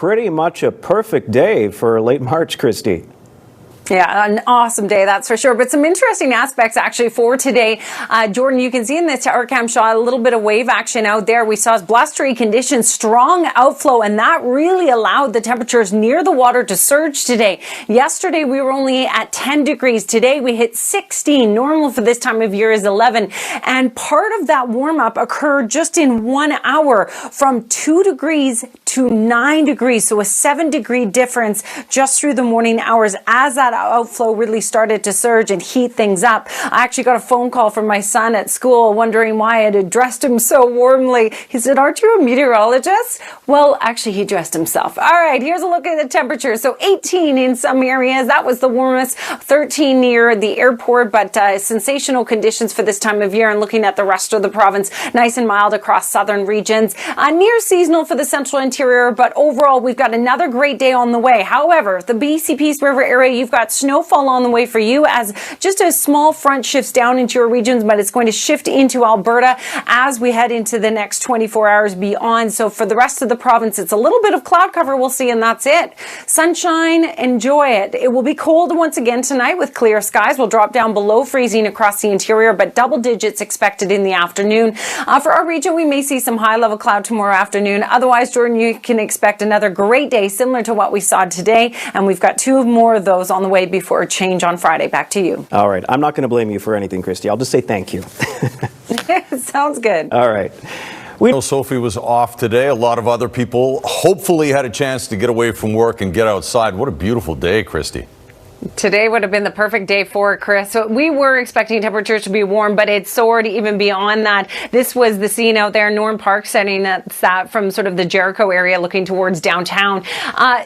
pretty much a perfect day for late March, Kristi. Yeah, an awesome day, that's for sure. But some interesting aspects actually for today. Jordan, you can see in the tower cam shot a little bit of wave action out there. We saw blustery conditions, strong outflow, and that really allowed the temperatures near the water to surge today. Yesterday, we were only at 10 degrees. Today, we hit 16. Normal for this time of year is 11. And part of that warm up occurred just in 1 hour from 2 degrees to 9 degrees. So a 7-degree difference just through the morning hours as that outflow really started to surge and heat things up. I actually got a phone call from my son at school wondering why I had dressed him so warmly. He said, "Aren't you a meteorologist?" Well, actually, he dressed himself. All right, here's a look at the temperature. So 18 in some areas. That was the warmest. 13 near the airport, but sensational conditions for this time of year. And looking at the rest of the province, nice and mild across southern regions. Near seasonal for the central interior, but overall, we've got another great day on the way. However, the BC Peace River area, you've got snowfall on the way for you as just a small front shifts down into your regions, but it's going to shift into Alberta as we head into the next 24 hours beyond. So for the rest of the province, it's a little bit of cloud cover we'll see, and that's it. Sunshine, enjoy it. It will be cold once again tonight with clear skies. We'll drop down below freezing across the interior, but double digits expected in the afternoon. For our region, we may see some high-level cloud tomorrow afternoon. Otherwise, Jordan, you can expect another great day similar to what we saw today, and we've got 2 more of those on the way before a change on Friday. Back to you. All right. I'm not going to blame you for anything, Kristi. I'll just say thank you. Sounds good. All right. Sophie was off today. A lot of other people hopefully had a chance to get away from work and get outside. What a beautiful day, Kristi. Today would have been the perfect day for Chris. So we were expecting temperatures to be warm, but it soared even beyond that. This was the scene out there, Norm Park setting that from sort of the Jericho area looking towards downtown.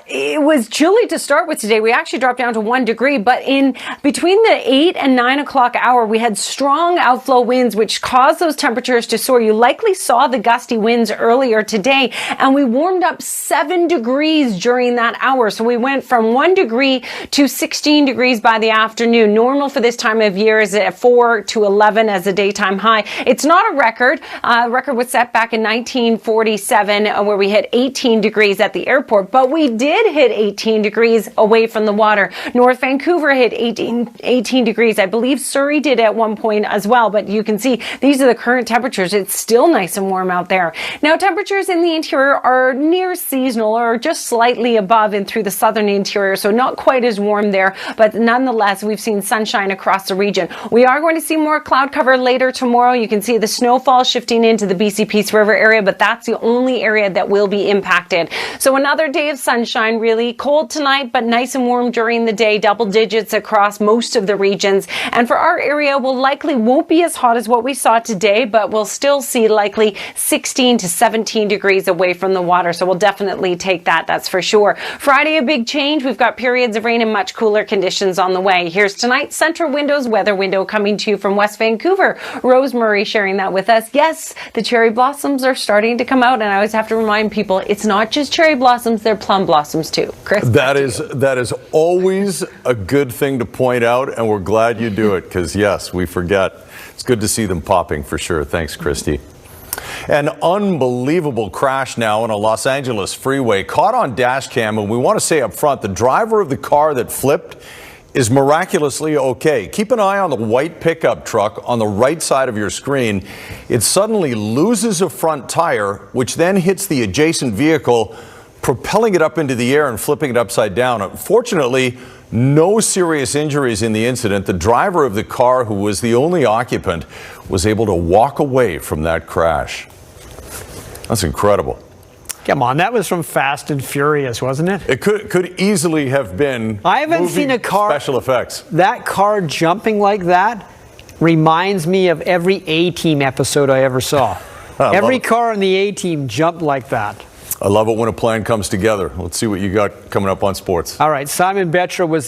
It was chilly to start with today. We actually dropped down to 1 degree, but in between the 8 and 9 o'clock hour, we had strong outflow winds, which caused those temperatures to soar. You likely saw the gusty winds earlier today, and we warmed up 7 degrees during that hour. So we went from 1 degree to 16 degrees by the afternoon. Normal for this time of year is at 4 to 11 as a daytime high. It's not a record. Record was set back in 1947 where we hit 18 degrees at the airport, but we did hit 18 degrees away from the water. North Vancouver hit 18 degrees. I believe Surrey did at one point as well, but you can see these are the current temperatures. It's still nice and warm out there. Now, temperatures in the interior are near seasonal or just slightly above and through the southern interior, so not quite as warm there. But nonetheless, we've seen sunshine across the region. We are going to see more cloud cover later tomorrow. You can see the snowfall shifting into the BC Peace River area, but that's the only area that will be impacted. So another day of sunshine, really cold tonight, but nice and warm during the day, double digits across most of the regions. And for our area, won't be as hot as what we saw today, but we'll still see likely 16 to 17 degrees away from the water. So we'll definitely take that, that's for sure. Friday, a big change. We've got periods of rain and much cooler conditions on the way. Here's tonight's Central Windows weather window coming to you from West Vancouver. Rose Murray sharing that with us. Yes, the cherry blossoms are starting to come out, and I always have to remind people it's not just cherry blossoms, they're plum blossoms too. Chris, that is always a good thing to point out, and we're glad you do it because yes, we forget. It's good to see them popping for sure. Thanks, Kristi. An unbelievable crash now on a Los Angeles freeway caught on dash cam, and we want to say up front, the driver of the car that flipped is miraculously okay. Keep an eye on the white pickup truck on the right side of your screen. It suddenly loses a front tire, which then hits the adjacent vehicle, propelling it up into the air and flipping it upside down. Unfortunately, no serious injuries in the incident. The driver of the car, who was the only occupant, was able to walk away from that crash. That's incredible. Come on, that was from Fast and Furious, wasn't it? It could easily have been. I haven't seen a car special effects. That car jumping like that reminds me of every A-Team episode I ever saw. Every car in the A-Team jumped like that. I love it when a plan comes together. Let's see what you got coming up on sports. All right, Simon Betra was